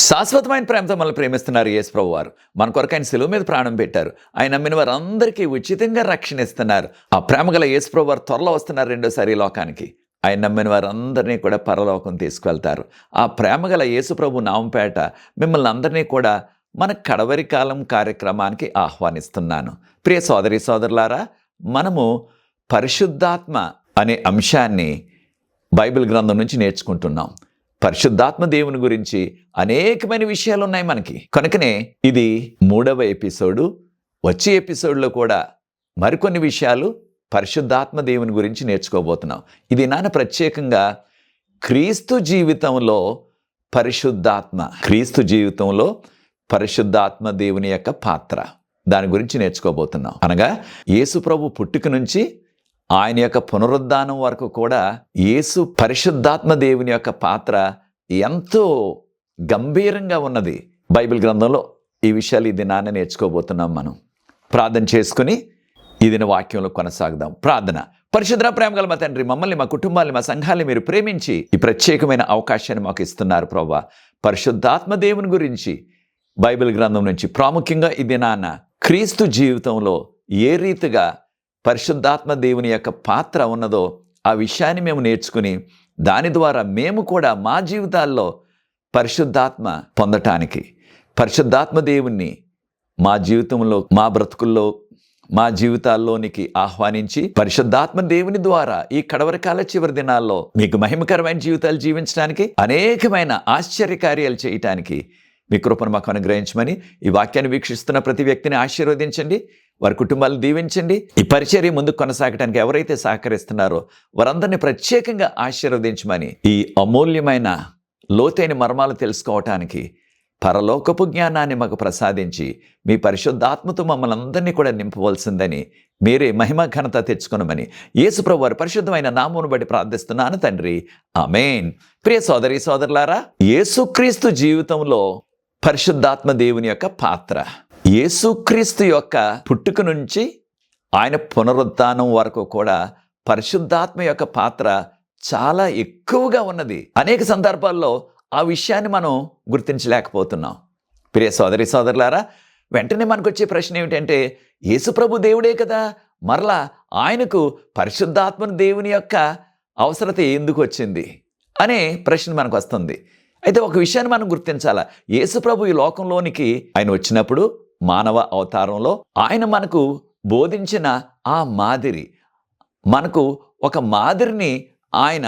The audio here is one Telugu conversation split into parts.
శాశ్వతమైన ప్రేమతో మనల్ని ప్రేమిస్తున్నారు యేసు ప్రభువారు. మన కొరకు ఆయన శిలువ మీద ప్రాణం పెట్టారు. ఆయన నమ్మిన వారందరికీ ఉచితంగా రక్షణ ఇస్తున్నారు. ఆ ప్రేమ గల యేసు ప్రభువారు త్వరలో వస్తున్నారు రెండోసారి లోకానికి. ఆయన నమ్మిన వారందరినీ కూడా పరలోకం తీసుకువెళ్తారు. ఆ ప్రేమ గల యేసు ప్రభు నామంపేట మిమ్మల్ని అందరినీ కూడా మన కడవరి కాలం కార్యక్రమానికి ఆహ్వానిస్తున్నాను. ప్రియ సోదరి సోదరులారా, మనము పరిశుద్ధాత్మ అనే అంశాన్ని బైబిల్ గ్రంథం నుంచి నేర్చుకుంటున్నాం. పరిశుద్ధాత్మ దేవుని గురించి అనేకమైన విషయాలు ఉన్నాయి మనకి. కనుకనే ఇది 3వ ఎపిసోడు. వచ్చే ఎపిసోడ్లో కూడా మరికొన్ని విషయాలు పరిశుద్ధాత్మ దేవుని గురించి నేర్చుకోబోతున్నాం. ఇది ప్రత్యేకంగా క్రీస్తు జీవితంలో పరిశుద్ధాత్మ దేవుని యొక్క పాత్ర, దాని గురించి నేర్చుకోబోతున్నాం. అనగా యేసు ప్రభు పుట్టుక నుంచి ఆయన యొక్క పునరుద్ధానం వరకు కూడా యేసు పరిశుద్ధాత్మ దేవుని యొక్క పాత్ర ఎంతో గంభీరంగా ఉన్నది. బైబిల్ గ్రంథంలో ఈ విషయాలు ఈ దినాన్ని నేర్చుకోబోతున్నాం. మనం ప్రార్థన చేసుకుని ఈ దిన వాక్యంలో కొనసాగుదాం. ప్రార్థన. పరిశుద్ధ ప్రేమగల మా తండ్రి, మమ్మల్ని, మా కుటుంబాన్ని, మా సంఘాన్ని మీరు ప్రేమించి ఈ ప్రత్యేకమైన అవకాశాన్ని మాకు ఇస్తున్నారు ప్రభువా. పరిశుద్ధాత్మ దేవుని గురించి బైబిల్ గ్రంథం నుంచి ప్రాముఖ్యంగా ఈ దినాన క్రీస్తు జీవితంలో ఏ రీతిగా పరిశుద్ధాత్మ దేవుని యొక్క పాత్ర ఉన్నదో ఆ విషయాన్ని మేము నేర్చుకుని దాని ద్వారా మేము కూడా మా జీవితాల్లో పరిశుద్ధాత్మ పొందటానికి, పరిశుద్ధాత్మ దేవుణ్ణి మా జీవితంలో, మా బ్రతుకుల్లో, మా జీవితాల్లోనికి ఆహ్వానించి పరిశుద్ధాత్మ దేవుని ద్వారా ఈ కడవరకాల చివరి దినాల్లో మీకు మహిమకరమైన జీవితాలు జీవించడానికి, అనేకమైన ఆశ్చర్యకార్యాలు చేయటానికి మీ కృపను మాకు అనుగ్రహించమని ఈ వాక్యాన్ని వీక్షిస్తున్న ప్రతి వ్యక్తిని ఆశీర్వదించండి, వారి కుటుంబాలను దీవించండి. ఈ పరిచర్య ముందుకు కొనసాగటానికి ఎవరైతే సహకరిస్తున్నారో వారందరినీ ప్రత్యేకంగా ఆశీర్వదించమని, ఈ అమూల్యమైన లోతైన మర్మాలు తెలుసుకోవటానికి పరలోకపు జ్ఞానాన్ని మాకు ప్రసాదించి మీ పరిశుద్ధాత్మతో మమ్మల్ని అందరినీ కూడా నింపవలసిందని, మీరే మహిమ ఘనత తెచ్చుకొనమని యేసుప్రభు వారి పరిశుద్ధమైన నామమును బట్టి ప్రార్థిస్తున్నాను తండ్రి, ఆమేన్. ప్రియ సోదరి సోదరులారా, యేసుక్రీస్తు జీవితంలో పరిశుద్ధాత్మ దేవుని యొక్క పాత్ర, యేసుక్రీస్తు యొక్క పుట్టుక నుంచి ఆయన పునరుద్ధానం వరకు కూడా పరిశుద్ధాత్మ యొక్క పాత్ర చాలా ఎక్కువగా ఉన్నది. అనేక సందర్భాల్లో ఆ విషయాన్ని మనం గుర్తించలేకపోతున్నాం. ప్రియ సోదరి సోదరులారా, వెంటనే మనకు వచ్చే ప్రశ్న ఏమిటంటే, యేసుప్రభు దేవుడే కదా, మరలా ఆయనకు పరిశుద్ధాత్మ దేవుని యొక్క అవసరత ఎందుకు వచ్చింది అనే ప్రశ్న మనకు వస్తుంది. అయితే ఒక విషయాన్ని మనం గుర్తించాలా. యేసుప్రభు ఈ లోకంలోనికి ఆయన వచ్చినప్పుడు మానవ అవతారంలో ఆయన మనకు బోధించిన ఆ మాదిరి, మనకు ఒక మాదిరిని ఆయన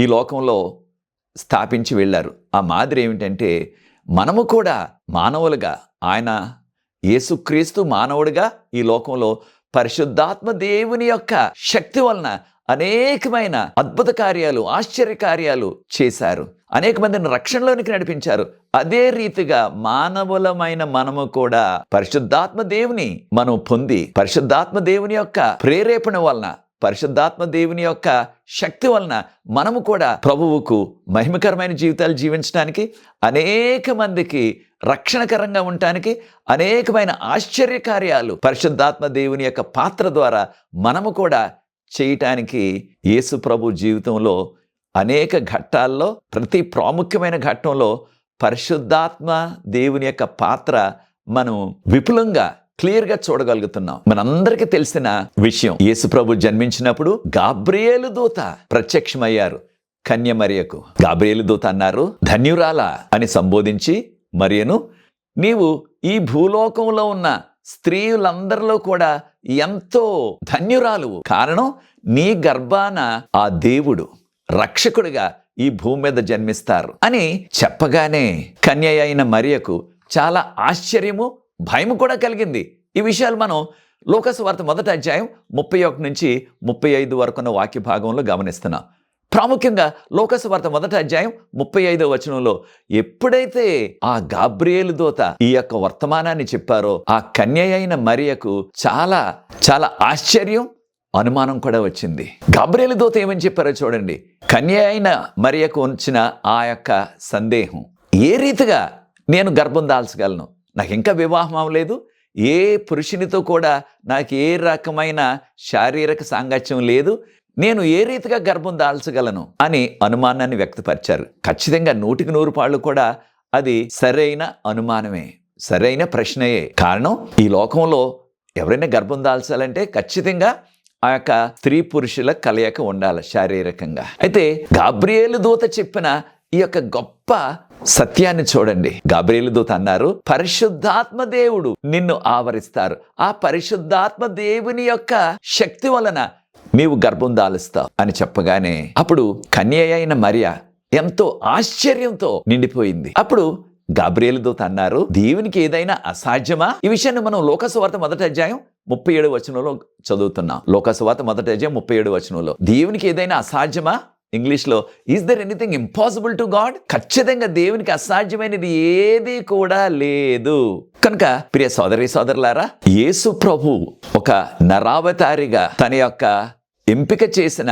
ఈ లోకంలో స్థాపించి వెళ్ళారు. ఆ మాదిరి ఏమిటంటే, మనము కూడా మానవులుగా, ఆయన యేసుక్రీస్తు మానవుడిగా ఈ లోకంలో పరిశుద్ధాత్మ దేవుని యొక్క శక్తి వలన అనేకమైన అద్భుత కార్యాలు, ఆశ్చర్య కార్యాలు చేశారు. అనేక మందిని రక్షణలోనికి నడిపించారు. అదే రీతిగా మానవులమైన మనము కూడా పరిశుద్ధాత్మ దేవుని మనం పొంది, పరిశుద్ధాత్మ దేవుని యొక్క ప్రేరేపణ వలన, పరిశుద్ధాత్మ దేవుని యొక్క శక్తి వలన మనము కూడా ప్రభువుకు మహిమకరమైన జీవితాలు జీవించడానికి, అనేక మందికి రక్షణకరంగా ఉండటానికి, అనేకమైన ఆశ్చర్య కార్యాలు పరిశుద్ధాత్మ దేవుని యొక్క పాత్ర ద్వారా మనము కూడా చేయటానికి యేసు ప్రభు జీవితంలో అనేక ఘట్టాల్లో, ప్రతి ప్రాముఖ్యమైన ఘట్టంలో పరిశుద్ధాత్మ దేవుని యొక్క పాత్ర మనం విపులంగా క్లియర్గా చూడగలుగుతున్నాం. మనందరికీ తెలిసిన విషయం, యేసు ప్రభు జన్మించినప్పుడు గాబ్రియేలు దూత ప్రత్యక్షమయ్యారు కన్య మరియకు. గాబ్రియేలు దూత అన్నారు, ధన్యురాలా అని సంబోధించి మరియను, నీవు ఈ భూలోకంలో ఉన్న స్త్రీలందరిలో కూడా ఎంతో ధన్యురాలు, కారణం నీ గర్భాన ఆ దేవుడు రక్షకుడిగా ఈ భూమి మీద జన్మిస్తారు అని చెప్పగానే కన్య అయిన మరియకు చాలా ఆశ్చర్యము, భయము కూడా కలిగింది. ఈ విషయాలు మనం లూకాసు వార్త 1వ అధ్యాయం 31 నుంచి 35 వరకు ఉన్న వాక్య భాగంలో గమనిస్తున్నాం. ప్రాముఖ్యంగా లూకాసు వార్త 1వ అధ్యాయం 35వ వచనంలో ఎప్పుడైతే ఆ గాబ్రియేలు దూత ఈ యొక్క వర్తమానాన్ని చెప్పారో ఆ కన్య అయిన మరియకు చాలా చాలా ఆశ్చర్యం, అనుమానం కూడా వచ్చింది. గాబ్రియేలు దూత ఏమని చెప్పారో చూడండి. కన్య అయిన మరియకు వచ్చిన ఆ యొక్క సందేహం, ఏ రీతిగా నేను గర్భం దాల్చగలను, నాకు ఇంకా వివాహం అవ్వలేదు, ఏ పురుషునితో కూడా నాకు ఏ రకమైన శారీరక సాంగత్యం లేదు, నేను ఏ రీతిగా గర్భం దాల్చగలను అని అనుమానాన్ని వ్యక్తపరిచారు. ఖచ్చితంగా 100కి 100 పాళ్ళు కూడా అది సరైన అనుమానమే, సరైన ప్రశ్నయే. కారణం, ఈ లోకంలో ఎవరైనా గర్భం దాల్చాలంటే ఖచ్చితంగా ఆ యొక్క స్త్రీ పురుషుల కలయిక ఉండాలి శారీరకంగా. అయితే గాబ్రియేలు దూత చెప్పిన ఈ యొక్క గొప్ప సత్యాన్ని చూడండి. గాబ్రియేలు దూత అన్నారు, పరిశుద్ధాత్మ దేవుడు నిన్ను ఆవరిస్తారు, ఆ పరిశుద్ధాత్మ దేవుని యొక్క శక్తి వలన నీవు గర్భం దాలుస్తావు అని చెప్పగానే అప్పుడు కన్య అయిన మరియా ఎంతో ఆశ్చర్యంతో నిండిపోయింది. అప్పుడు గాబ్రియేలు దూత అన్నారు, దేవునికి ఏదైనా అసాధ్యమా? ఈ విషయాన్ని మనం లోకాసువార్త 1వ అధ్యాయం 37వ వచనంలో చదువుతున్నాం. లోకాసువార్త 1వ అధ్యాయం 37వ వచనంలో దేవునికి ఏదైనా అసాధ్యమా? ఇంగ్లీష్ లో is there anything impossible to God? ఖచ్చితంగా దేవునికి అసాధ్యమైనది ఏది కూడా లేదు. కనుక ప్రియ సోదరి సోదరులారా, యేసు ప్రభు ఒక నరావతారిగా తన యొక్క ఎంపిక చేసిన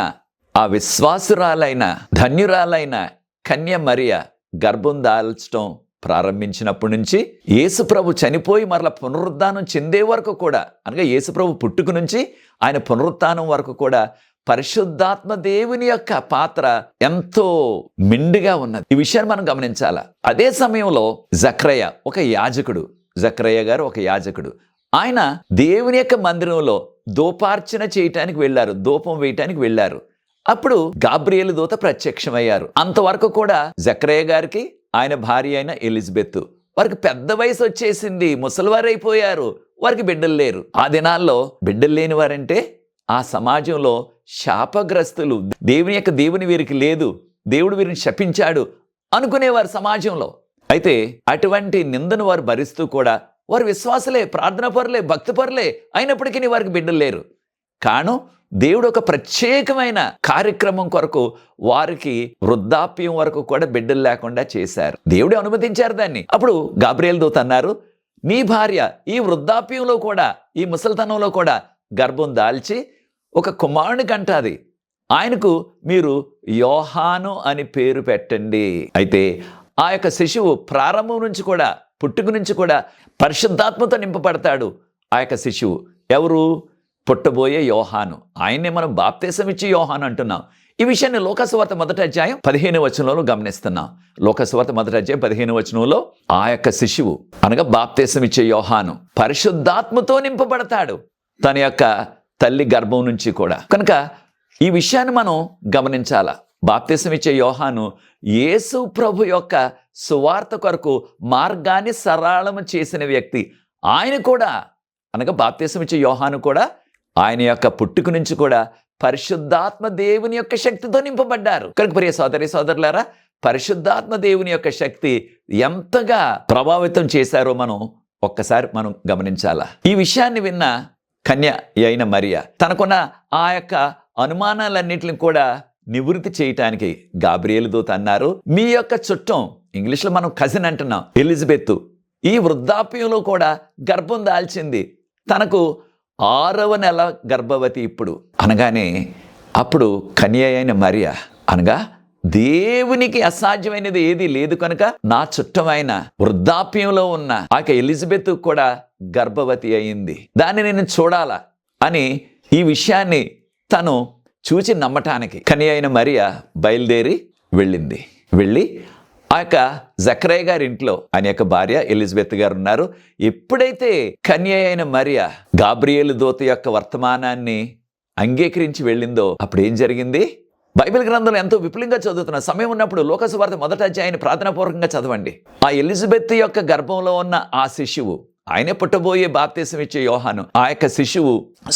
ఆ విశ్వాసురాలైన ధన్యురాలైన కన్య మరియ గర్భం దాల్చడం ప్రారంభించినప్పటి నుంచి యేసు ప్రభు చనిపోయి మరలా పునరుద్ధానం చెందే వరకు కూడా, అనగా యేసు ప్రభు పుట్టుక నుంచి ఆయన పునరుద్ధానం వరకు కూడా పరిశుద్ధాత్మ దేవుని యొక్క పాత్ర ఎంతో మెండుగా ఉన్నది. ఈ విషయాన్ని మనం గమనించాలా. అదే సమయంలో జక్రయ్య ఒక యాజకుడు, జక్రయ్య గారు ఒక యాజకుడు, ఆయన దేవుని యొక్క మందిరంలో ధూపార్చన చేయటానికి వెళ్ళారు, ధూపం వేయటానికి వెళ్ళారు. అప్పుడు గాబ్రియేలు దూత ప్రత్యక్షమయ్యారు. అంతవరకు కూడా జక్రయ్య గారికి ఆయన భార్య అయిన ఎలిజబెత్, వారికి పెద్ద వయసు వచ్చేసింది, ముసలివారైపోయారు, వారికి బిడ్డలు లేరు. ఆ దినాల్లో బిడ్డలు లేని వారంటే ఆ సమాజంలో శాపగ్రస్తులు, దేవుని వీరికి లేదు, దేవుడు వీరిని శపించాడు అనుకునేవారు సమాజంలో. అయితే అటువంటి నిందను వారు భరిస్తూ కూడా వారు విశ్వాసులే, ప్రార్థన పరులే, భక్తి పరులే అయినప్పటికీ వారికి బిడ్డలు లేరు. కాను దేవుడు ఒక ప్రత్యేకమైన కార్యక్రమం కొరకు వారికి వృద్ధాప్యం వరకు కూడా బిడ్డలు లేకుండా చేశారు. దేవుడు అనుమతించారు దాన్ని. అప్పుడు గాబ్రియేలు దూత అన్నారు, నీ భార్య ఈ వృద్ధాప్యంలో కూడా, ఈ ముసలితనంలో కూడా గర్భం దాల్చి ఒక కుమారుని కంటాది, ఆయనకు మీరు యోహాను అని పేరు పెట్టండి. అయితే ఆ యొక్క శిశువు ప్రారంభం నుంచి కూడా, పుట్టుక నుంచి కూడా పరిశుద్ధాత్మతో నింపబడతాడు. ఆ యొక్క శిశువు ఎవరు? పుట్టబోయే యోహాను. ఆయన్నే మనం బాప్తిసం ఇచ్చి యోహాను అంటున్నాం. ఈ విషయాన్ని లోకాసువార్త 1వ అధ్యాయం 15వ వచనంలో గమనిస్తున్నాం. లోకాసువార్త 1వ అధ్యాయం 15వ వచనంలో ఆ యొక్క శిశువు అనగా బాప్తిసం ఇచ్చే యోహాను పరిశుద్ధాత్మతో నింపబడతాడు తన యొక్క తల్లి గర్భం నుంచి కూడా. కనుక ఈ విషయాన్ని మనం గమనించాలా. బాప్తిసం ఇచ్చే యోహాను యేసు ప్రభు యొక్క సువార్త కొరకు మార్గాన్ని సరళము చేసిన వ్యక్తి. ఆయన కూడా అనగా బాప్తిసం ఇచ్చే యోహాను కూడా ఆయన యొక్క పుట్టుక నుంచి కూడా పరిశుద్ధాత్మ దేవుని యొక్క శక్తితో నింపబడ్డారు. కనుక ప్రియ సోదరి సోదరులారా, పరిశుద్ధాత్మ దేవుని యొక్క శక్తి ఎంతగా ప్రభావితం చేశారో ఒక్కసారి మనం గమనించాలా. ఈ విషయాన్ని విన్న కన్య అయిన మరియా తనకున్న ఆ యొక్క అనుమానాలన్నింటిని కూడా నివృత్తి చేయటానికి గాబ్రియేలు దూత అన్నారు, మీ యొక్క చుట్టం, ఇంగ్లీష్లో మనం కజిన్ అంటున్నాం, ఎలిజబెత్ ఈ వృద్ధాప్యంలో కూడా గర్భం దాల్చింది, తనకు 6వ నెల గర్భవతి ఇప్పుడు అనగానే అప్పుడు కన్య అయిన మరియా అనగా దేవునికి అసాధ్యమైనది ఏది లేదు కనుక నా చుట్టమైన వృద్ధాప్యంలో ఉన్న ఆ ఎలిజబెత్ కూడా గర్భవతి అయింది, దాన్ని నేను చూడాలా అని ఈ విషయాన్ని తను చూచి నమ్మటానికి కన్య అయిన మరియా బయలుదేరి వెళ్ళి ఆ యొక్క జక్రయ్య గారి ఇంట్లో ఆయన యొక్క భార్య ఎలిజబెత్ గారు ఉన్నారు. ఎప్పుడైతే కన్య అయిన మరియా గాబ్రియేలు దూత యొక్క వర్తమానాన్ని అంగీకరించి వెళ్ళిందో అప్పుడు ఏం జరిగింది? బైబిల్ గ్రంథంలో ఎంతో విపులంగా చదువుతున్న సమయం ఉన్నప్పుడు లోకాసువార్త 1వ అధ్యాయాన్ని ప్రార్థనాపూర్వకంగా చదవండి. ఆ ఎలిజబెత్ యొక్క గర్భంలో ఉన్న ఆ శిశువు, ఆయనే పుట్టబోయే బాప్తిసం ఇచ్చే యోహాను, ఆ యొక్క శిశువు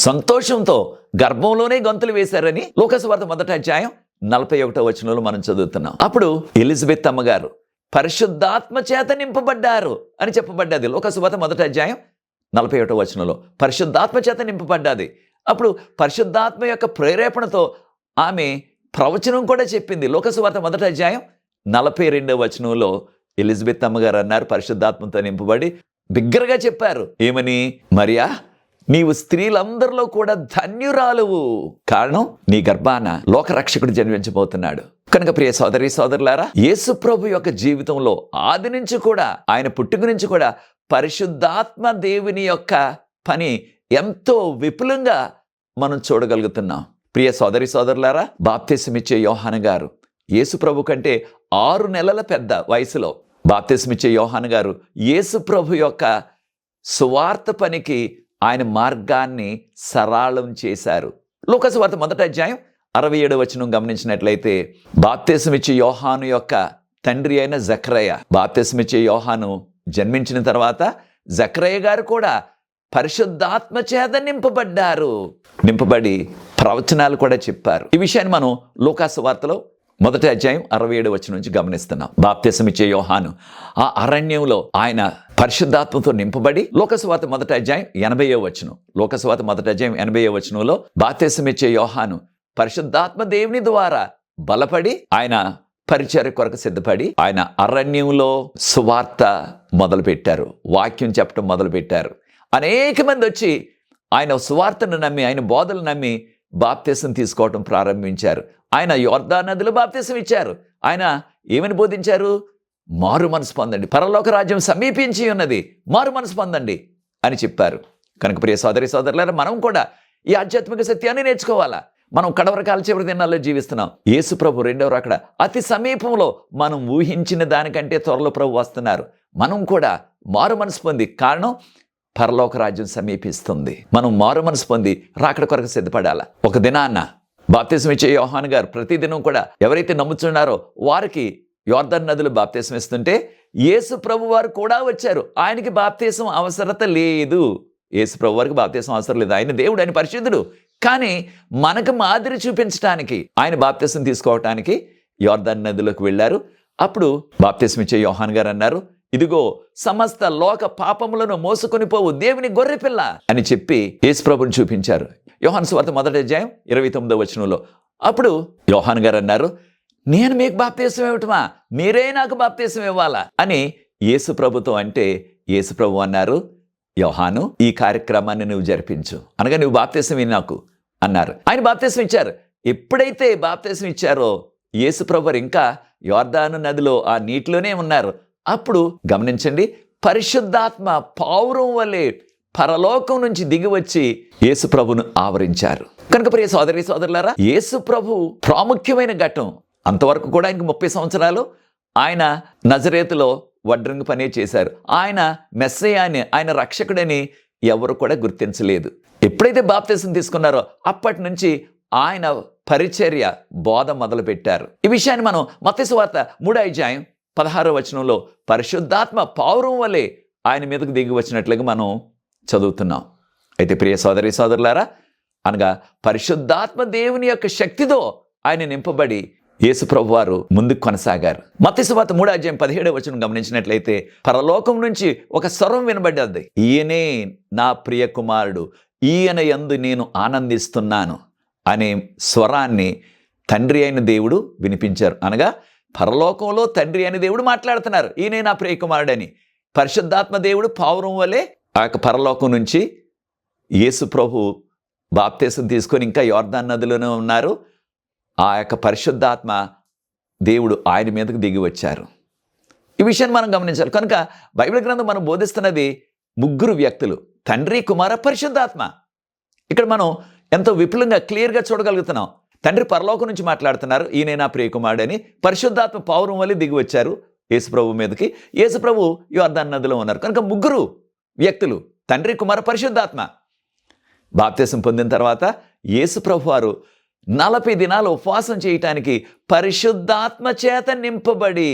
సంతోషంతో గర్భంలోనే గంతులు వేశారని లోకాసువార్త 1వ అధ్యాయం 41వ వచనంలో మనం చదువుతున్నాం. అప్పుడు ఎలిజబెత్ అమ్మగారు పరిశుద్ధాత్మ చేత నింపబడ్డారు అని చెప్పబడ్డది. లోకాసువార్త 1వ అధ్యాయం 41వ వచనంలో పరిశుద్ధాత్మ చేత నింపబడ్డది. అప్పుడు పరిశుద్ధాత్మ యొక్క ప్రేరేపణతో ఆమె ప్రవచనం కూడా చెప్పింది. లోకాసువార్త 1వ అధ్యాయం 42వ వచనంలో ఎలిజబెత్ అమ్మగారు అన్నారు, పరిశుద్ధాత్మతో నింపబడి బిగ్గరగా చెప్పారు, ఏమని? మరియా, నీవు స్త్రీలందరిలో కూడా ధన్యురాలువు, కారణం నీ గర్భాన లోకరక్షకుడు జన్మించబోతున్నాడు. కనుక ప్రియ సోదరి సోదరులారా, యేసు ప్రభు యొక్క జీవితంలో ఆది నుంచి కూడా, ఆయన పుట్టుక నుంచి కూడా పరిశుద్ధాత్మ దేవుని యొక్క పని ఎంతో విపులంగా మనం చూడగలుగుతున్నాం. ప్రియ సోదరి సోదరులారా, బాప్తిసం ఇచ్చే యోహాను గారు యేసు ప్రభు కంటే 6 నెలల పెద్ద వయసులో బాప్తిస్మిచ్చే యోహాను గారు యేసు ప్రభు యొక్క సువార్త పనికి ఆయన మార్గాన్ని సరళం చేశారు. లూకా సువార్త 1వ అధ్యాయం 67వ వచనం గమనించినట్లయితే, బాప్తిస్మిచ్చే యోహాను యొక్క తండ్రి అయిన జకరయ్య, బాప్తిస్మిచ్చే యోహాను జన్మించిన తర్వాత జకరయ్య గారు కూడా పరిశుద్ధాత్మ చేత నింపబడి ప్రవచనాలు కూడా చెప్పారు. ఈ విషయాన్ని మనం లూకా సువార్తలో 1వ అధ్యాయం 67వ వచనం నుంచి గమనిస్తున్నాం. బాప్తిస్మిచ్చే యోహాను ఆ అరణ్యంలో ఆయన పరిశుద్ధాత్మతో నింపబడి, లూకా సువార్త 1వ అధ్యాయం 80వ వచనం, లూకా సువార్త 1వ అధ్యాయం 80వ వచనంలో బాప్తిస్మిచ్చే యోహాను పరిశుద్ధాత్మ దేవుని ద్వారా బలపడి ఆయన పరిచర్య కొరకు సిద్ధపడి ఆయన అరణ్యంలో సువార్త మొదలుపెట్టారు, వాక్యం చెప్పడం మొదలుపెట్టారు. అనేక మంది వచ్చి ఆయన సువార్తను నమ్మి, ఆయన బోధలు నమ్మి బాప్తిసం తీసుకోవడం ప్రారంభించారు. ఆయన యోర్దాను నదిలో బాప్తిసం ఇచ్చారు. ఆయన ఏమని బోధించారు? మారు మనసు పొందండి, పరలోక రాజ్యం సమీపించి ఉన్నది, మారు మనసు పొందండి అని చెప్పారు. కనుక ప్రియ సోదరి సోదరులారా, మనం కూడా ఈ ఆధ్యాత్మిక సత్యాన్ని నేర్చుకోవాలా. మనం కడవరకాల చివరి దినాల్లో జీవిస్తున్నాం. యేసు ప్రభు రెండవ రాకడ అతి సమీపంలో, మనం ఊహించిన దానికంటే త్వరలో ప్రభు వస్తున్నారు. మనం కూడా మారు మనసు పొంది, కారణం పరలోక రాజ్యం సమీపిస్తుంది, మనం మారు మనసు పొంది రాకడ కొరకు సిద్ధపడాలా. ఒక దినాన్న బాప్తిసం ఇచ్చే యోహాను గారు ప్రతిదినం కూడా ఎవరైతే నమ్ముతున్నారో వారికి యోర్దాను నదిలో బాప్తిసం ఇస్తుంటే యేసు ప్రభు వారు కూడా వచ్చారు. ఆయనకి బాప్తిసం అవసరత లేదు. యేసు ప్రభు వారికి బాప్తిసం అవసరం లేదు. ఆయన దేవుడు, ఆయన పరిశుద్ధుడు. కానీ మనకు మాదిరి చూపించడానికి ఆయన బాప్తిసం తీసుకోవటానికి యోర్దాను నదిలోకి వెళ్ళారు. అప్పుడు బాప్తిసం ఇచ్చే యోహాను గారు అన్నారు, ఇదిగో సమస్త లోక పాపములను మోసుకొని పోవు దేవుని గొర్రెపిల్ల అని చెప్పి యేసు ప్రభుని చూపించారు. యోహాను సువార్త 1వ అధ్యాయం 29వ వచనంలో. అప్పుడు యోహాను గారు అన్నారు, నేను మీకు బాప్తిసం ఇవ్వటమా, మీరే నాకు బాప్తిసం ఇవ్వాలా అని యేసు ప్రభుతో అంటే, యేసు ప్రభు అన్నారు, యోహాను ఈ కార్యక్రమాన్ని నువ్వు జరిపించు, అనగా నువ్వు బాప్తిసం ఇవ్వు నాకు అన్నారు. ఆయన బాప్తిసం ఇచ్చారు. ఎప్పుడైతే బాప్తిసం ఇచ్చారో యేసు ప్రభు ఇంకా యోర్దాను నదిలో ఆ నీటిలోనే ఉన్నారు. అప్పుడు గమనించండి, పరిశుద్ధాత్మ పావురం వలె పరలోకం నుంచి దిగి వచ్చి యేసు ప్రభును ఆవరించారు. కనుక ప్రియ సోదరి సోదరులారా, యేసు ప్రభు ప్రాముఖ్యమైన ఘట్టం. అంతవరకు కూడా ఆయనకు 30 సంవత్సరాలు ఆయన నజరేతులో వడ్రంగి పనే చేశారు. ఆయన మెస్సయ్య అని, ఆయన రక్షకుడని ఎవరు కూడా గుర్తించలేదు. ఎప్పుడైతే బాప్తిసం తీసుకున్నారో అప్పటి నుంచి ఆయన పరిచర్య బోధ మొదలుపెట్టారు. ఈ విషయాన్ని మనం మత్తయి సువార్త 3వ అధ్యాయం 16వ వచనంలో పరిశుద్ధాత్మ పావురం వలె ఆయన మీదకు దిగి వచ్చినట్లుగా మనం చదువుతున్నాం. అయితే ప్రియ సోదరి సోదరులారా, అనగా పరిశుద్ధాత్మ దేవుని యొక్క శక్తితో ఆయన నింపబడి యేసు ప్రభు వారు ముందుకు కొనసాగారు. మత్తయి సువార్త 3వ అధ్యాయం 17వ వచనం గమనించినట్లయితే, పరలోకం నుంచి ఒక స్వరం వినబడ్డది, ఈయనే నా ప్రియ కుమారుడు, ఈయన యందు నేను ఆనందిస్తున్నాను అనే స్వరాన్ని తండ్రి అయిన దేవుడు వినిపించారు. అనగా పరలోకంలో తండ్రి అయిన దేవుడు మాట్లాడుతున్నారు, ఈయనే నా ప్రియ కుమారుడని. పరిశుద్ధాత్మ దేవుడు పావురం వలె ఆ యొక్క పరలోకం నుంచి యేసు ప్రభు బాప్తిసం తీసుకొని ఇంకా యోర్దాను నదిలోనే ఉన్నారు. ఆ యొక్క పరిశుద్ధాత్మ దేవుడు ఆయన మీదకు దిగి వచ్చారు. ఈ విషయాన్ని మనం గమనించాలి. కనుక బైబిల్ గ్రంథం మనం బోధిస్తున్నది 3 వ్యక్తులు, తండ్రి, కుమార, పరిశుద్ధాత్మ. ఇక్కడ మనం ఎంతో విపులంగా క్లియర్గా చూడగలుగుతున్నాం. తండ్రి పరలోకం నుంచి మాట్లాడుతున్నారు, ఈయనే నా ప్రియ కుమారుడని. పరిశుద్ధాత్మ పావురం వలె దిగి వచ్చారు యేసు ప్రభు మీదకి. యేసు ప్రభు యోర్దాను నదిలో ఉన్నారు. కనుక 3 వ్యక్తులు, తండ్రి, కుమార, పరిశుద్ధాత్మ. బాప్తిసం పొందిన తర్వాత యేసు ప్రభు వారు 40 దినాలు ఉపవాసం చేయటానికి పరిశుద్ధాత్మ చేత నింపబడి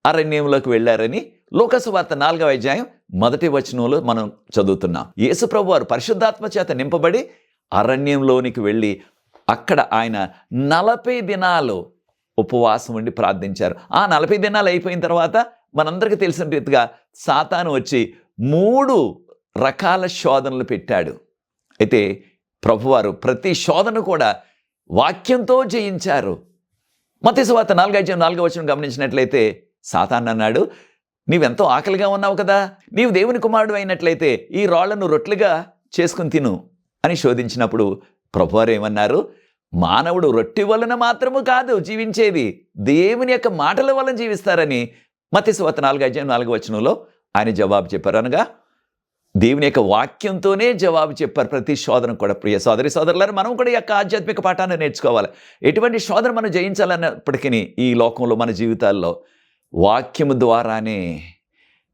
అరణ్యంలోకి వెళ్ళారని లూకా సువార్త 4వ అధ్యాయం 1వ వచనంలో మనం చదువుతున్నాం. యేసు ప్రభు వారు పరిశుద్ధాత్మ చేత నింపబడి అరణ్యంలోనికి వెళ్ళి అక్కడ ఆయన 40 దినాలు ఉపవాసం ఉండి ప్రార్థించారు. ఆ 40 దినాలు అయిపోయిన తర్వాత మనందరికీ తెలిసిన రీతిగా సాతాను వచ్చి 3 రకాల శోధనలు పెట్టాడు. అయితే ప్రభువారు ప్రతి శోధన కూడా వాక్యంతో జయించారు. మత్తయి సువార్త 4వ అధ్యాయం 4వ వచనం గమనించినట్లయితే సాతాను అన్నాడు, నీవెంతో ఆకలిగా ఉన్నావు కదా, నీవు దేవుని కుమారుడు అయినట్లయితే ఈ రాళ్లను రొట్టెలుగా చేసుకుని తిను అని శోధించినప్పుడు ప్రభువారు ఏమన్నారు, మానవుడు రొట్టె వలన మాత్రము కాదు జీవించేది, దేవుని యొక్క మాటల వలన జీవిస్తారని మత్తయి సువార్త 4వ అధ్యాయం 4వ వచనంలో ఆయన జవాబు చెప్పారు. అనగా దేవుని యొక్క వాక్యంతోనే జవాబు చెప్పారు ప్రతి శోధన కూడా. ప్రియ సోదరి సోదరులారా, మనం కూడా ఈ యొక్క ఆధ్యాత్మిక పాఠాన్ని నేర్చుకోవాలి. ఎటువంటి శోధన మనం జయించాలన్నప్పటికీ ఈ లోకంలో మన జీవితాల్లో వాక్యము ద్వారానే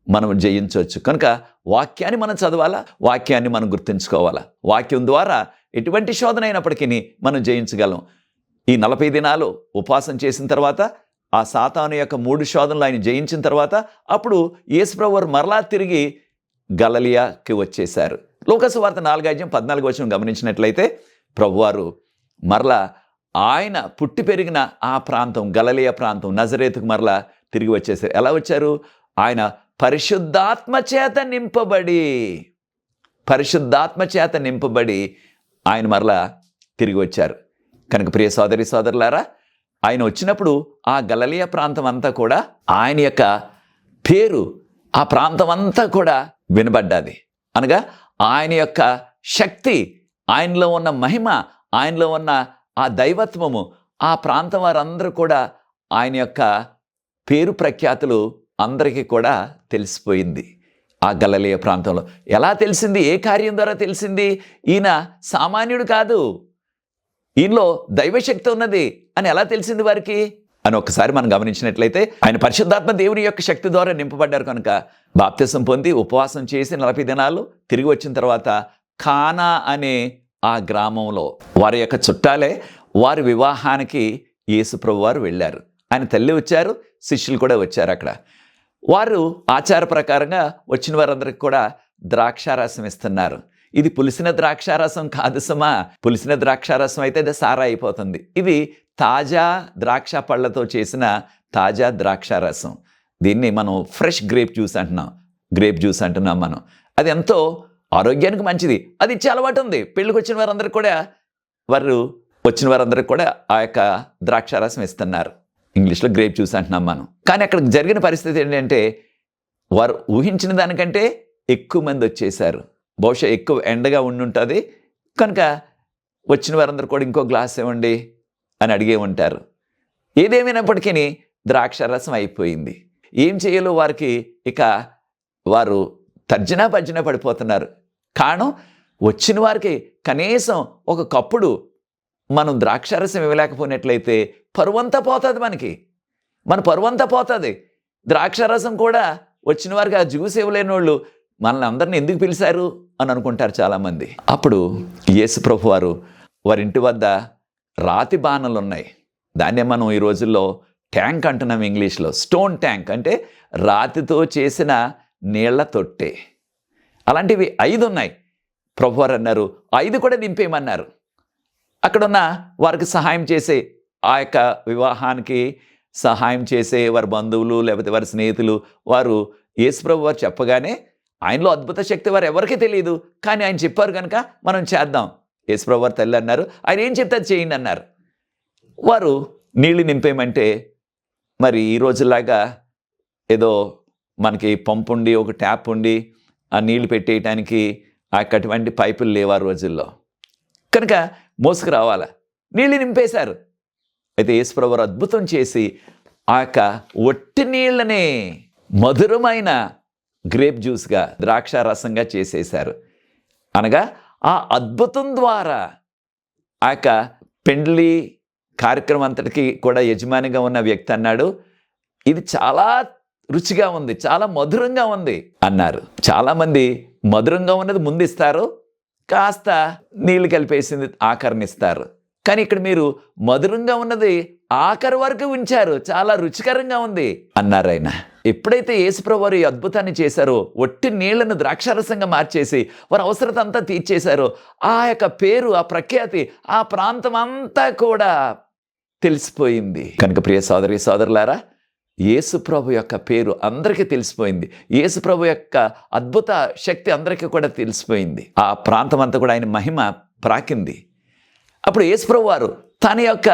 మనం జయించవచ్చు. కనుక వాక్యాన్ని మనం చదవాలా, వాక్యాన్ని మనం గుర్తుంచుకోవాలా. వాక్యం ద్వారా ఎటువంటి శోధన అయినప్పటికీ మనం జయించగలం. ఈ 40 దినాలు ఉపవాసం చేసిన తర్వాత ఆ సాతాను యొక్క 3 శోధనలు ఆయన జయించిన తర్వాత అప్పుడు యేసుప్రభువు వారు మరలా తిరిగి గలిలయకి వచ్చేశారు. లూకాసు వార్త 4:14 గమనించినట్లయితే ప్రభువారు మరలా ఆయన పుట్టి పెరిగిన ఆ ప్రాంతం గలిలయ ప్రాంతం నజరేతుకు మరలా తిరిగి వచ్చేశారు. ఎలా వచ్చారు? ఆయన పరిశుద్ధాత్మ చేత నింపబడి ఆయన మరలా తిరిగి వచ్చారు. కనుక ప్రియ సోదరి సోదరులారా, ఆయన వచ్చినప్పుడు ఆ గలిలయ ప్రాంతం అంతా కూడా ఆయన యొక్క పేరు ఆ ప్రాంతం అంతా కూడా వినబడ్డది. అనగా ఆయన యొక్క శక్తి, ఆయనలో ఉన్న మహిమ, ఆయనలో ఉన్న ఆ దైవత్వము ఆ ప్రాంతం వారందరూ కూడా ఆయన యొక్క పేరు ప్రఖ్యాతులు అందరికీ కూడా తెలిసిపోయింది. ఆ గలిలయ ప్రాంతంలో ఎలా తెలిసింది? ఏ కార్యం ద్వారా తెలిసింది? ఈయన సామాన్యుడు కాదు, ఈయనలో దైవశక్తి ఉన్నది అని ఎలా తెలిసింది వారికి అని ఒకసారి మనం గమనించినట్లయితే ఆయన పరిశుద్ధాత్మ దేవుని యొక్క శక్తి ద్వారా నింపబడ్డారు. కనుక బాప్తిసం పొంది ఉపవాసం చేసి 40 దినాలు తిరిగి వచ్చిన తర్వాత కానా అనే ఆ గ్రామంలో వారి యొక్క చుట్టాలే వారి వివాహానికి యేసుప్రభు వారు వెళ్ళారు. ఆయన తల్లి వచ్చారు, శిష్యులు కూడా వచ్చారు. అక్కడ వారు ఆచార ప్రకారంగా వచ్చిన వారందరికీ కూడా ద్రాక్షారసం ఇస్తున్నారు. ఇది పులిసిన ద్రాక్షారసం కాదు సుమా. పులిసిన ద్రాక్షారసం అయితే అది సారా అయిపోతుంది. ఇది తాజా ద్రాక్ష పళ్ళతో చేసిన తాజా ద్రాక్షారసం. దీన్ని మనం ఫ్రెష్ గ్రేప్ జ్యూస్ అంటున్నాం మనం. అది ఎంతో ఆరోగ్యానికి మంచిది. అది ఇచ్చే అలవాటు ఉంది. పెళ్ళికి వచ్చిన వారందరికీ కూడా ఆ యొక్క ద్రాక్షారసం ఇస్తున్నారు. ఇంగ్లీష్లో గ్రేప్ జ్యూస్ అంటున్నాం మనం. కానీ అక్కడ జరిగిన పరిస్థితి ఏంటంటే వారు ఊహించిన దానికంటే ఎక్కువ మంది వచ్చేసారు. బహుశా ఎక్కువ ఎండగా ఉండుంటుంది కనుక వచ్చిన వారందరూ కూడా ఇంకో గ్లాస్ ఇవ్వండి అని అడిగే ఉంటారు. ఏదేమైనప్పటికీ ద్రాక్షారసం అయిపోయింది. ఏం చేయాలో వారికి ఇక వారు తర్జనా భర్జన పడిపోతున్నారు. కారణం వచ్చిన వారికి కనీసం ఒక కప్పుడు మనం ద్రాక్షారసం ఇవ్వలేకపోయినట్లయితే పరువంతా పోతుంది. మన పరువంతా పోతుంది. ద్రాక్షారసం కూడా వచ్చిన వారికి ఆ జ్యూస్ ఇవ్వలేని వాళ్ళు మనల్ని అందరిని ఎందుకు పిలిచారు అని అనుకుంటారు చాలామంది. అప్పుడు యేసుప్రభు వారి ఇంటి వద్ద రాతి బాణలు ఉన్నాయి. దాన్నే మనం ఈ రోజుల్లో ట్యాంక్ అంటున్నాం ఇంగ్లీష్లో. స్టోన్ ట్యాంక్ అంటే రాతితో చేసిన నీళ్ల తొట్టె. అలాంటివి 5 ఉన్నాయి. ప్రభువారు అన్నారు 5 కూడా నింపేయమన్నారు. అక్కడున్న వారికి సహాయం చేసే, ఆ యొక్క వివాహానికి సహాయం చేసే వారి బంధువులు లేకపోతే వారి స్నేహితులు వారు యేసుప్రభు వారు చెప్పగానే ఆయనలో అద్భుత శక్తి వారు ఎవరికీ తెలియదు. కానీ ఆయన చెప్పారు కనుక మనం చేద్దాం. యేసుప్రభు వారు తల్లి అన్నారు, ఆయన ఏం చెప్తే అది చేయండి అన్నారు. వారు నీళ్లు నింపేయమంటే మరి ఈ రోజులాగా ఏదో మనకి పంపు ఉండి ఒక ట్యాప్ ఉండి ఆ నీళ్లు పెట్టేయటానికి అటువంటి పైపులు లేవు ఆ రోజుల్లో. కనుక మోసుకు రావాలా, నీళ్ళు నింపేశారు. అయితే యేసుప్రభు వారు అద్భుతం చేసి ఆ యొక్క ఒట్టి నీళ్ళనే మధురమైన గ్రేప్ జ్యూస్గా ద్రాక్షారసంగా చేసేశారు. అనగా ఆ అద్భుతం ద్వారా ఆ యొక్క పెండ్లి కార్యక్రమం అంతటికి కూడా యజమానిగా ఉన్న వ్యక్తి అన్నాడు, ఇది చాలా రుచిగా ఉంది, చాలా మధురంగా ఉంది అన్నారు. చాలామంది మధురంగా ఉన్నది ముందు ఇస్తారు, కాస్త నీళ్లు కలిపేసింది ఆఖరినిస్తారు. కానీ ఇక్కడ మీరు మధురంగా ఉన్నది ఆఖరి వరకు ఉంచారు, చాలా రుచికరంగా ఉంది అన్నారు ఆయన. ఎప్పుడైతే యేసుప్రభు వారు ఈ అద్భుతాన్ని చేశారో, ఒట్టి నీళ్లను ద్రాక్షారసంగా మార్చేసి వారి అవసరత అంతా తీర్చేశారో, ఆ యొక్క పేరు, ఆ ప్రఖ్యాతి ఆ ప్రాంతం అంతా కూడా తెలిసిపోయింది. కనుక ప్రియ సోదరి సోదరులారా, యేసుప్రభు యొక్క పేరు అందరికీ తెలిసిపోయింది. యేసుప్రభు యొక్క అద్భుత శక్తి అందరికీ కూడా తెలిసిపోయింది. ఆ ప్రాంతం అంతా కూడా ఆయన మహిమ ప్రాకింది. అప్పుడు యేసుప్రభు వారు తన యొక్క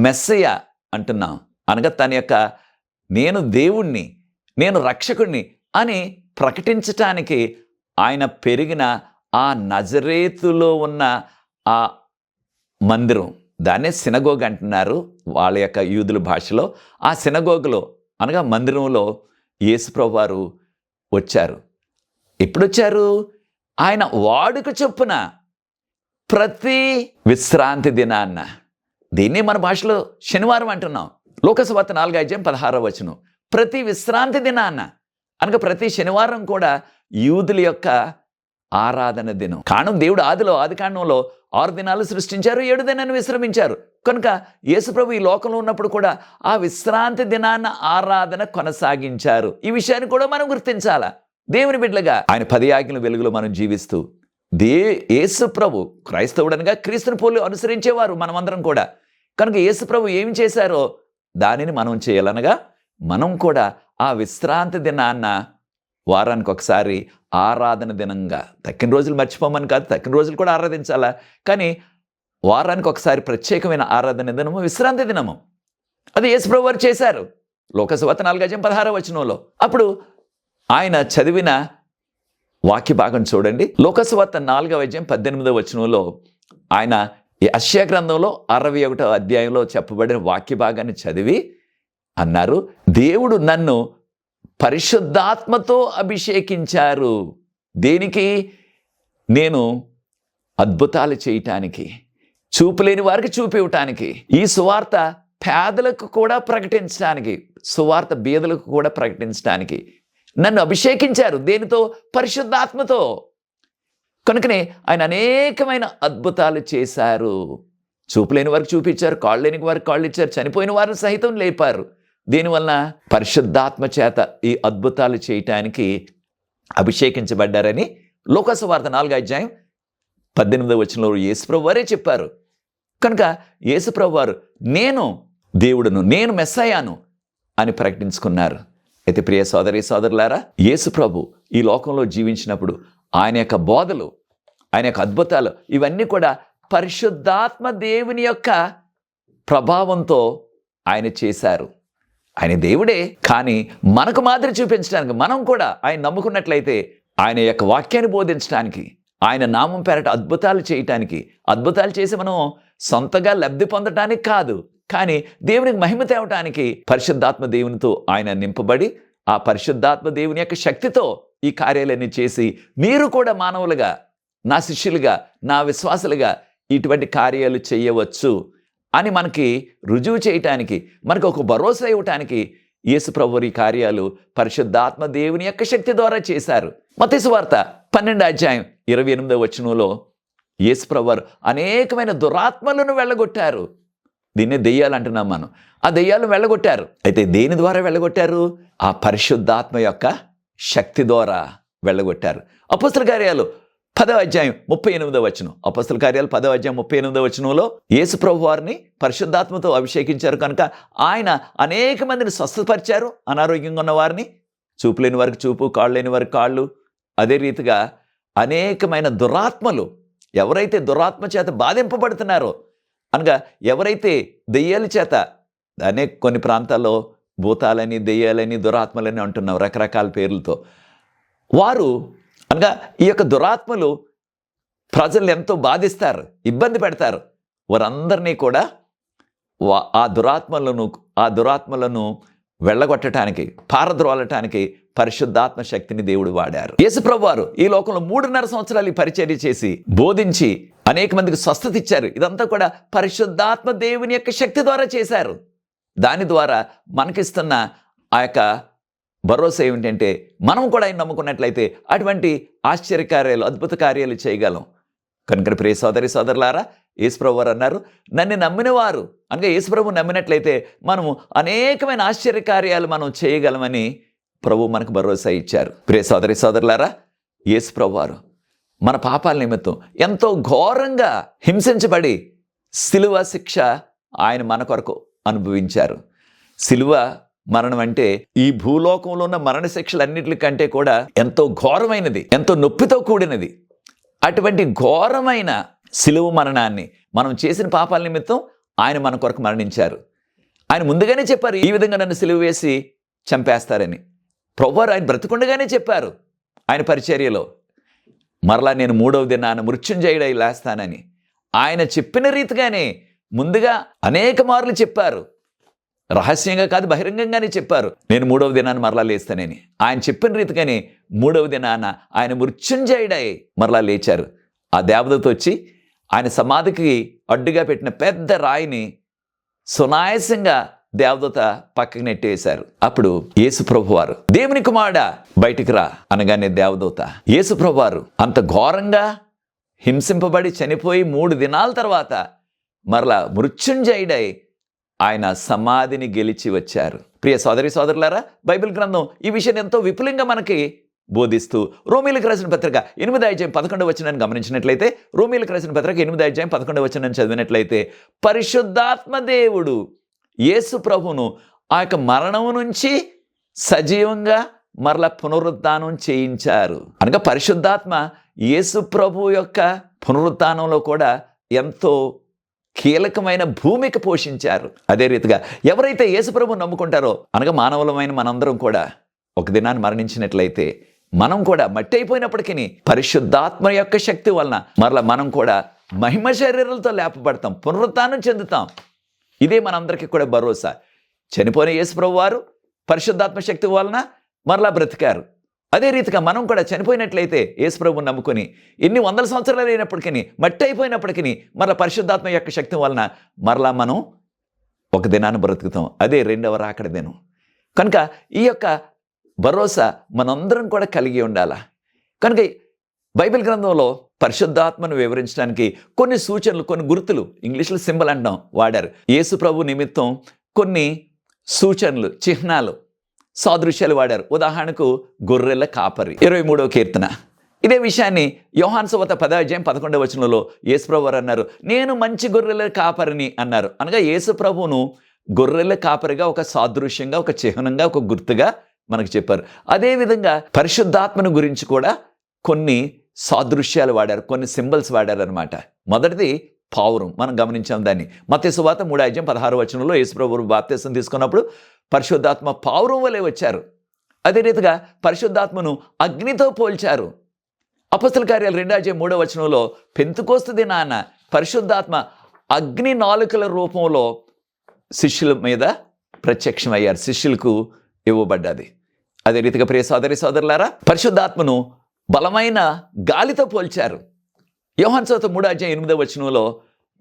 మెస్సయ్య అంటున్నాం, అనగా తన యొక్క నేను దేవుణ్ణి, నేను రక్షకుణ్ణి అని ప్రకటించటానికి ఆయన పెరిగిన ఆ నజరేతులో ఉన్న ఆ మందిరం, దాన్నే సినగోగ్ అంటున్నారు వాళ్ళ యొక్క యూదుల భాషలో. ఆ సినగోగులో అనగా మందిరంలో యేసుప్రభు వారు వచ్చారు. ఎప్పుడొచ్చారు? ఆయన వాడుక చొప్పున ప్రతి విశ్రాంతి దినాన్న, దీన్నే మన భాషలో శనివారం అంటున్నాం. లూకాసు వార్త 4:16 ప్రతి విశ్రాంతి దినాన అనగా ప్రతి శనివారం కూడా యూదుల యొక్క ఆరాధన దినం. కారణం దేవుడు ఆది కాండంలో 6 దినాలు సృష్టించారు, 7 దినాన్ని విశ్రమించారు. కనుక యేసుప్రభు ఈ లోకంలో ఉన్నప్పుడు కూడా ఆ విశ్రాంతి దినాన్న ఆరాధన కొనసాగించారు. ఈ విషయాన్ని కూడా మనం గుర్తించాలా. దేవుని బిడ్డలుగా ఆయన 10 ఆజ్ఞల వెలుగులో మనం జీవిస్తూ యేసుప్రభు క్రైస్తవుడనగా క్రీస్తుని పోలి అనుసరించేవారు మనమందరం కూడా. కనుక యేసుప్రభు ఏమి చేశారో దానిని మనం చేయాలనగా మనం కూడా ఆ విశ్రాంతి దినాన్న వారానికి ఒకసారి ఆరాధన దినంగా, తక్కిన రోజులు మర్చిపోమని కాదు, తక్కిన రోజులు కూడా ఆరాధించాలా, కానీ వారానికి ఒకసారి ప్రత్యేకమైన ఆరాధన దినము విశ్రాంతి దినము. అది యేసుప్రభు వారు చేశారు. లోకసువార్త 4:16 అప్పుడు ఆయన చదివిన వాక్య భాగం చూడండి. లోకసువార్త 4:18 ఆయన యెషయా గ్రంథంలో 61వ అధ్యాయంలో చెప్పబడిన వాక్య భాగాన్ని చదివి అన్నారు, దేవుడు నన్ను పరిశుద్ధాత్మతో అభిషేకించారు. దేనికి? నేను అద్భుతాలు చేయటానికి, చూపులేని వారికి చూపివ్వటానికి, ఈ సువార్త పేదలకు కూడా ప్రకటించడానికి, సువార్త బీదలకు కూడా ప్రకటించడానికి నన్ను అభిషేకించారు. దేనితో? పరిశుద్ధాత్మతో. కనుకనే ఆయన అనేకమైన అద్భుతాలు చేశారు. చూపులేని వారికి చూపించారు, కాళ్ళు లేని వారికి కాళ్ళు ఇచ్చారు, చనిపోయిన వారిని సహితం లేపారు. దీనివలన పరిశుద్ధాత్మ చేత ఈ అద్భుతాలు చేయటానికి అభిషేకించబడ్డారని లోకసువార్త 4:18 యేసుప్రభు వారే చెప్పారు. కనుక యేసుప్రభు వారు నేను దేవుడును, నేను మెస్సయాను అని ప్రకటించుకున్నారు. అయితే ప్రియ సోదరి సోదరులారా, యేసుప్రభు ఈ లోకంలో జీవించినప్పుడు ఆయన యొక్క బోధలు, ఆయన యొక్క అద్భుతాలు ఇవన్నీ కూడా పరిశుద్ధాత్మ దేవుని యొక్క ప్రభావంతో ఆయన చేశారు. ఆయన దేవుడే, కానీ మనకు మాదిరి చూపించడానికి, మనం కూడా ఆయన నమ్ముకున్నట్లయితే ఆయన యొక్క వాక్యాన్ని బోధించడానికి, ఆయన నామం పేరట అద్భుతాలు చేయటానికి, అద్భుతాలు చేసి మనం సొంతగా లబ్ధి పొందటానికి కాదు, కానీ దేవునికి మహిమ తేవటానికి పరిశుద్ధాత్మ దేవునితో ఆయన నింపబడి ఆ పరిశుద్ధాత్మ దేవుని యొక్క శక్తితో ఈ కార్యాలన్నీ చేసి మీరు కూడా మానవులుగా, నా శిష్యులుగా, నా విశ్వాసులుగా ఇటువంటి కార్యాలు చేయవచ్చు అని మనకి రుజువు చేయటానికి, మనకు ఒక భరోసా ఇవ్వటానికి యేసుప్రభు ఈ కార్యాలు పరిశుద్ధాత్మ దేవుని యొక్క శక్తి ద్వారా చేశారు. మత్తయి సువార్త 12:28 యేసుప్రభు అనేకమైన దురాత్మలను వెళ్ళగొట్టారు. దీన్నే దెయ్యాలు అంటున్నాం మనం. ఆ దెయ్యాలను వెళ్ళగొట్టారు. అయితే దేని ద్వారా వెళ్ళగొట్టారు? ఆ పరిశుద్ధాత్మ యొక్క శక్తి ద్వారా వెళ్ళగొట్టారు. అపొస్తలుల కార్యాలు 10:38 అపొస్తలుల కార్యాలు 10:38 యేసుప్రభు వారిని పరిశుద్ధాత్మతో అభిషేకించారు కనుక ఆయన అనేక మందిని స్వస్థపరిచారు. అనారోగ్యంగా ఉన్న వారిని, చూపు లేని వారికి చూపు, కాళ్ళు లేని వారికి కాళ్ళు, అదే రీతిగా అనేకమైన దురాత్మలు, ఎవరైతే దురాత్మ చేత బాధింపబడుతున్నారో అనగా ఎవరైతే దెయ్యాల చేత, కొన్ని ప్రాంతాల్లో భూతాలని, దెయ్యాలని, దురాత్మలని అంటున్నాం రకరకాల పేర్లతో, వారు అనగా ఈ యొక్క దురాత్మలు ప్రజల్ని ఎంతో బాధిస్తారు, ఇబ్బంది పెడతారు. వారందరినీ కూడా ఆ దురాత్మలను వెళ్ళగొట్టడానికి, పారద్రోలటానికి పరిశుద్ధాత్మ శక్తిని దేవుడు వాడారు. యేసుప్రభు వారు ఈ లోకంలో 3.5 సంవత్సరాలు పరిచర్య చేసి బోధించి అనేక మందికి స్వస్థత ఇచ్చారు. ఇదంతా కూడా పరిశుద్ధాత్మ దేవుని యొక్క శక్తి ద్వారా చేశారు. దాని ద్వారా మనకిస్తున్న ఆ యొక్క భరోసా ఏమిటంటే, మనం కూడా ఆయన నమ్ముకున్నట్లయితే అటువంటి ఆశ్చర్యకార్యాలు, అద్భుత కార్యాలు చేయగలం. కనుక ప్రియ సోదరి సోదరులారా, యేసుప్రభు వారు అన్నారు, నన్ను నమ్మిన వారు అనగా యేసుప్రభు నమ్మినట్లయితే మనము అనేకమైన ఆశ్చర్యకార్యాలు మనం చేయగలమని ప్రభు మనకు భరోసా ఇచ్చారు. ప్రియ సోదరి సోదరులారా, యేసుప్రభు వారు మన పాపాల నిమిత్తం ఎంతో ఘోరంగా హింసించబడి సిలువ శిక్ష ఆయన మన కొరకు అనుభవించారు. సిలువ మరణం అంటే ఈ భూలోకంలో ఉన్న మరణ శిక్షలన్నిటికంటే కూడా ఎంతో ఘోరమైనది, ఎంతో నొప్పితో కూడినది. అటువంటి ఘోరమైన సిలువ మరణాన్ని మనం చేసిన పాపాల నిమిత్తం ఆయన మన కొరకు మరణించారు. ఆయన ముందుగానే చెప్పారు, ఈ విధంగా నన్ను సిలువ వేసి చంపేస్తారని. ప్రభువారు ఆయన బ్రతికుండగానే చెప్పారు ఆయన పరిచర్యలో, మరలా నేను 3వ దినాన మృత్యుంజయుడై లేస్తానని. ఆయన చెప్పిన రీతిగానే ముందుగా అనేక మార్లు చెప్పారు. రహస్యంగా కాదు, బహిరంగంగానే చెప్పారు, నేను 3వ దినాన్ని మరలా లేస్తానని. ఆయన చెప్పిన రీతిగానే 3వ దినాన ఆయన మృత్యుంజయుడై మరలా లేచారు. ఆ దేవదూత వచ్చి ఆయన సమాధికి అడ్డుగా పెట్టిన పెద్ద రాయిని సునాయాసంగా దేవదూత పక్కకి నెట్టేశారు. అప్పుడు యేసు ప్రభువారు, దేవుని కుమారుడా బయటికి రా అనగానే దేవదూత యేసు ప్రభువారు అంత ఘోరంగా హింసింపబడి చనిపోయి 3 దినాల తర్వాత మరలా మృత్యుంజయుడై ఆయన సమాధిని గెలిచి వచ్చారు. ప్రియ సోదరి సోదరులారా, బైబిల్ గ్రంథం ఈ విషయాన్ని ఎంతో విపులంగా మనకి బోధిస్తూ రోమీలకు రాసిన పత్రిక 8:11 గమనించినట్లయితే, రోమీలకు రాసిన పత్రిక 8:11 చదివినట్లయితే, పరిశుద్ధాత్మ దేవుడు యేసు ప్రభును ఆ యొక్క మరణం నుంచి సజీవంగా మరలా పునరుద్ధానం చేయించారు. అనగా పరిశుద్ధాత్మ యేసు ప్రభు యొక్క పునరుద్ధానంలో కూడా ఎంతో కీలకమైన భూమిక పోషించారు. అదే రీతిగా ఎవరైతే యేసు ప్రభువును నమ్ముకుంటారో, అనగా మానవులమైన మనందరం కూడా ఒక దినాన్ని మరణించినట్లయితే మనం కూడా మట్టి అయిపోయినప్పటికీ పరిశుద్ధాత్మ యొక్క శక్తి వలన మరలా మనం కూడా మహిమ శరీరాలతో లేపబడతాం, పునరుత్థానం చెందుతాం. ఇదే మనందరికీ కూడా భరోసా. చనిపోయిన యేసు ప్రభు వారు పరిశుద్ధాత్మ శక్తి వలన మరలా బ్రతికారు. అదే రీతిగా మనం కూడా చనిపోయినట్లయితే యేసు ప్రభువును నమ్ముకొని ఎన్ని వందల సంవత్సరాలు అయినప్పటికీ మట్టి అయిపోయినప్పటికీ మరలా పరిశుద్ధాత్మ యొక్క శక్తి వలన మరలా మనం ఒక దినాన్ని బ్రతుకుతాం. అదే రెండవ రాకడ దినం. కనుక ఈ యొక్క భరోసా మనందరం కూడా కలిగి ఉండాలా. కనుక బైబిల్ గ్రంథంలో పరిశుద్ధాత్మను వివరించడానికి కొన్ని సూచనలు, కొన్ని గుర్తులు, ఇంగ్లీష్లో సింబల్ అంటాం, వాడారు. యేసు ప్రభు నిమిత్తం కొన్ని సూచనలు, చిహ్నాలు, సాదృశ్యాలు వాడారు. ఉదాహరణకు గొర్రెల కాపరి, 23వ కీర్తన. ఇదే విషయాన్ని యోహాను సువార్త 10:11 యేసు ప్రభు వారు అన్నారు, నేను మంచి గొర్రెల కాపరిని అన్నారు. అనగా యేసు ప్రభువును గొర్రెల కాపరిగా ఒక సాదృశ్యంగా, ఒక చిహ్నంగా, ఒక గుర్తుగా మనకు చెప్పారు. అదేవిధంగా పరిశుద్ధాత్మను గురించి కూడా కొన్ని సాదృశ్యాలు వాడారు, కొన్ని సింబల్స్ వాడారు అనమాట. మొదటిది పావురం, మనం గమనించాం దాన్ని. మత్తయి సువార్త 3:16 యేసు ప్రభువు బాప్తిసం తీసుకున్నప్పుడు పరిశుద్ధాత్మ పావురం వలె వచ్చారు. అదే రీతిగా పరిశుద్ధాత్మను అగ్నితో పోల్చారు. అపొస్తలుల కార్యాలు 2:3 పెంతెకోస్తు దినాన పరిశుద్ధాత్మ అగ్ని నాలుకల రూపంలో శిష్యుల మీద ప్రత్యక్షమయ్యారు, శిష్యులకు ఇవ్వబడ్డది. అదే రీతిగా ప్రియ సోదరి సోదరులారా, పరిశుద్ధాత్మను బలమైన గాలితో పోల్చారు. యోహాను సువార్త 3:8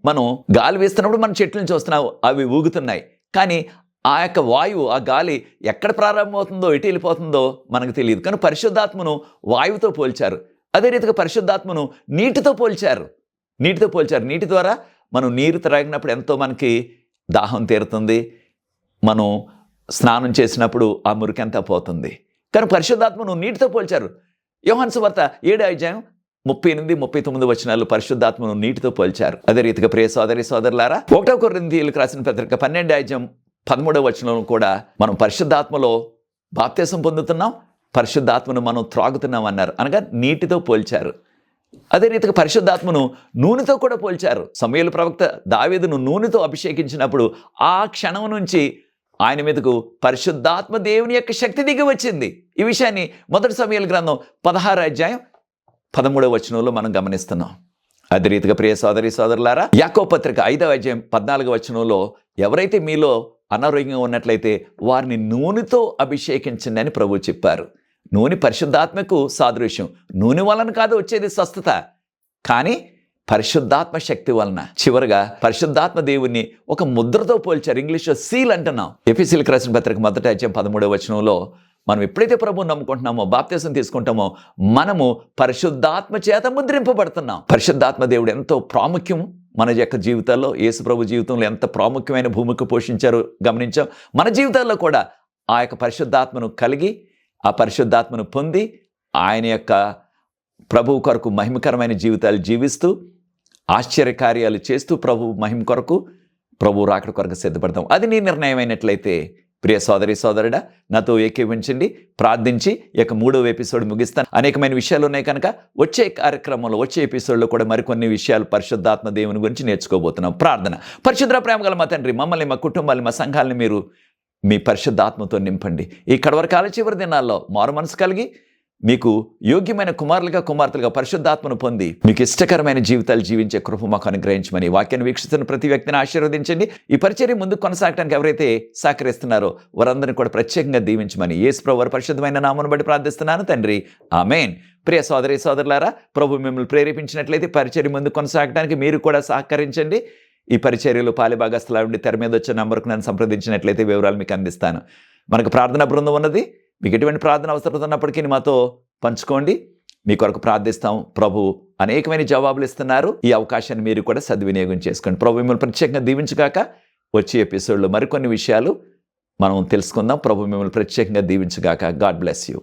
మనం గాలి వేస్తున్నప్పుడు మనం చెట్లను చూస్తున్నాం, అవి ఊగుతున్నాయి. కానీ ఆ యొక్క వాయువు, ఆ గాలి ఎక్కడ ప్రారంభమవుతుందో, ఎటు వెళ్ళిపోతుందో మనకు తెలియదు. కానీ పరిశుద్ధాత్మను వాయువుతో పోల్చారు. అదే రీతిగా పరిశుద్ధాత్మను నీటితో పోల్చారు. నీటి ద్వారా మనం నీరు త్రాగినప్పుడు ఎంతో మనకి దాహం తీరుతుంది, మనం స్నానం చేసినప్పుడు ఆ మురికంతా పోతుంది. కానీ పరిశుద్ధాత్మను నీటితో పోల్చారు. యోహాను సువార్త 7:38-39 పరిశుద్ధాత్మను నీటితో పోల్చారు. అదే రీతిగా ప్రియ సోదరి సోదరులారా, 1 కొరింథీయులకు రాసిన పత్రిక 12:13 కూడా మనం పరిశుద్ధాత్మలో బాప్తిసం పొందుతున్నాం, పరిశుద్ధాత్మను మనం త్రాగుతున్నాం అన్నారు. అనగా నీటితో పోల్చారు. అదే రీతిగా పరిశుద్ధాత్మను నూనెతో కూడా పోల్చారు. సమూయేలు ప్రవక్త దావీదును నూనెతో అభిషేకించినప్పుడు ఆ క్షణం నుంచి ఆయన మీదకు పరిశుద్ధాత్మ దేవుని యొక్క శక్తి దిగి వచ్చింది. ఈ విషయాన్ని 1 సమూయేలు గ్రంథం 16:13 మనం గమనిస్తున్నాం. అదే రీతిగా ప్రియ సోదరి సోదరులారా, యాకోబు పత్రిక 5:14 ఎవరైతే మీలో అనారోగ్యంగా ఉన్నట్లయితే వారిని నూనెతో అభిషేకించండి అని ప్రభువు చెప్పారు. నూనె పరిశుద్ధాత్మకు సాదృశ్యం. నూనె వలన కాదు వచ్చేది స్వస్థత, కానీ పరిశుద్ధాత్మ శక్తి వలన. చివరగా పరిశుద్ధాత్మ దేవుణ్ణి ఒక ముద్రతో పోల్చారు. ఇంగ్లీష్లో సీల్ అంటున్నాం. ఎఫెసీయులకు రాసిన పత్రిక 1:13 మనం ఎప్పుడైతే ప్రభువుని నమ్ముకుంటున్నామో, బాప్తిసం తీసుకుంటామో, మనము పరిశుద్ధాత్మ చేత ముద్రింపబడుతున్నాం. పరిశుద్ధాత్మ దేవుడు ఎంతో ప్రాముఖ్యం మన యొక్క జీవితాల్లో. యేసు ప్రభు జీవితంలో ఎంత ప్రాముఖ్యమైన భూమిక పోషించారో గమనించాం. మన జీవితాల్లో కూడా ఆ యొక్క పరిశుద్ధాత్మను కలిగి, ఆ పరిశుద్ధాత్మను పొంది, ఆయన యొక్క ప్రభువు కొరకు మహిమకరమైన జీవితాలు జీవిస్తూ, ఆశ్చర్యకార్యాలు చేస్తూ ప్రభు మహిమ కొరకు, ప్రభు రాకడ కొరకు సిద్ధపడతాం. అది నీ నిర్ణయం అయినట్లయితే ప్రియ సోదరి సోదరుడా, నాతో ఏకీవించండి, ప్రార్థించి ఈ యొక్క 3వ ఎపిసోడ్ ముగిస్తాను. అనేకమైన విషయాలు ఉన్నాయి కనుక వచ్చే కార్యక్రమంలో, వచ్చే ఎపిసోడ్లో కూడా మరికొన్ని విషయాలు పరిశుద్ధాత్మ దేవుని గురించి నేర్చుకోబోతున్నాం. ప్రార్థన. పరిశుద్ధ ప్రేమ గల మా తండ్రి, మమ్మల్ని, మా కుటుంబాన్ని, మా సంఘాలని మీరు మీ పరిశుద్ధాత్మతో నింపండి. ఈ కడవరి కాల చివరి దినాల్లో మారు మనసు కలిగి మీకు యోగ్యమైన కుమారులుగా, కుమార్తెలుగా పరిశుద్ధాత్మను పొంది మీకు ఇష్టకరమైన జీవితాలు జీవించే కృప మాకు అనుగ్రహించమని వాక్యాన్ని వీక్షిస్తున్న ప్రతి వ్యక్తిని ఆశీర్వదించండి. ఈ పరిచర్య ముందుకు కొనసాగడానికి ఎవరైతే సహకరిస్తున్నారో వారందరినీ కూడా ప్రత్యేకంగా దీవించమని యేసు ప్రభువు వారి పరిశుద్ధమైన నామమును బట్టి ప్రార్థిస్తున్నాను తండ్రి, ఆమేన్. ప్రియ సోదరి సోదరులారా, ప్రభు మిమ్మల్ని ప్రేరేపించినట్లయితే పరిచర్య ముందుకు కొనసాగడానికి మీరు కూడా సహకరించండి. ఈ పరిచర్యలు పాలిభాగస్తులా ఉండి తెర మీద వచ్చే నంబర్కు నన్ను సంప్రదించినట్లయితే వివరాలు మీకు అందిస్తాను. మనకు ప్రార్థనా బృందం ఉన్నది. మీకు ఎటువంటి ప్రార్థన అవసరం ఉన్నప్పటికీ మాతో పంచుకోండి. మీ కొరకు ప్రార్థిస్తాం. ప్రభు అనేకమైన జవాబులు ఇస్తున్నారు. ఈ అవకాశాన్ని మీరు కూడా సద్వినియోగం చేసుకోండి. ప్రభు మిమ్మల్ని ప్రత్యేకంగా దీవించుగాక. వచ్చే ఎపిసోడ్లో మరికొన్ని విషయాలు మనం తెలుసుకుందాం. ప్రభు మిమ్మల్ని ప్రత్యేకంగా దీవించుగాక. God bless you.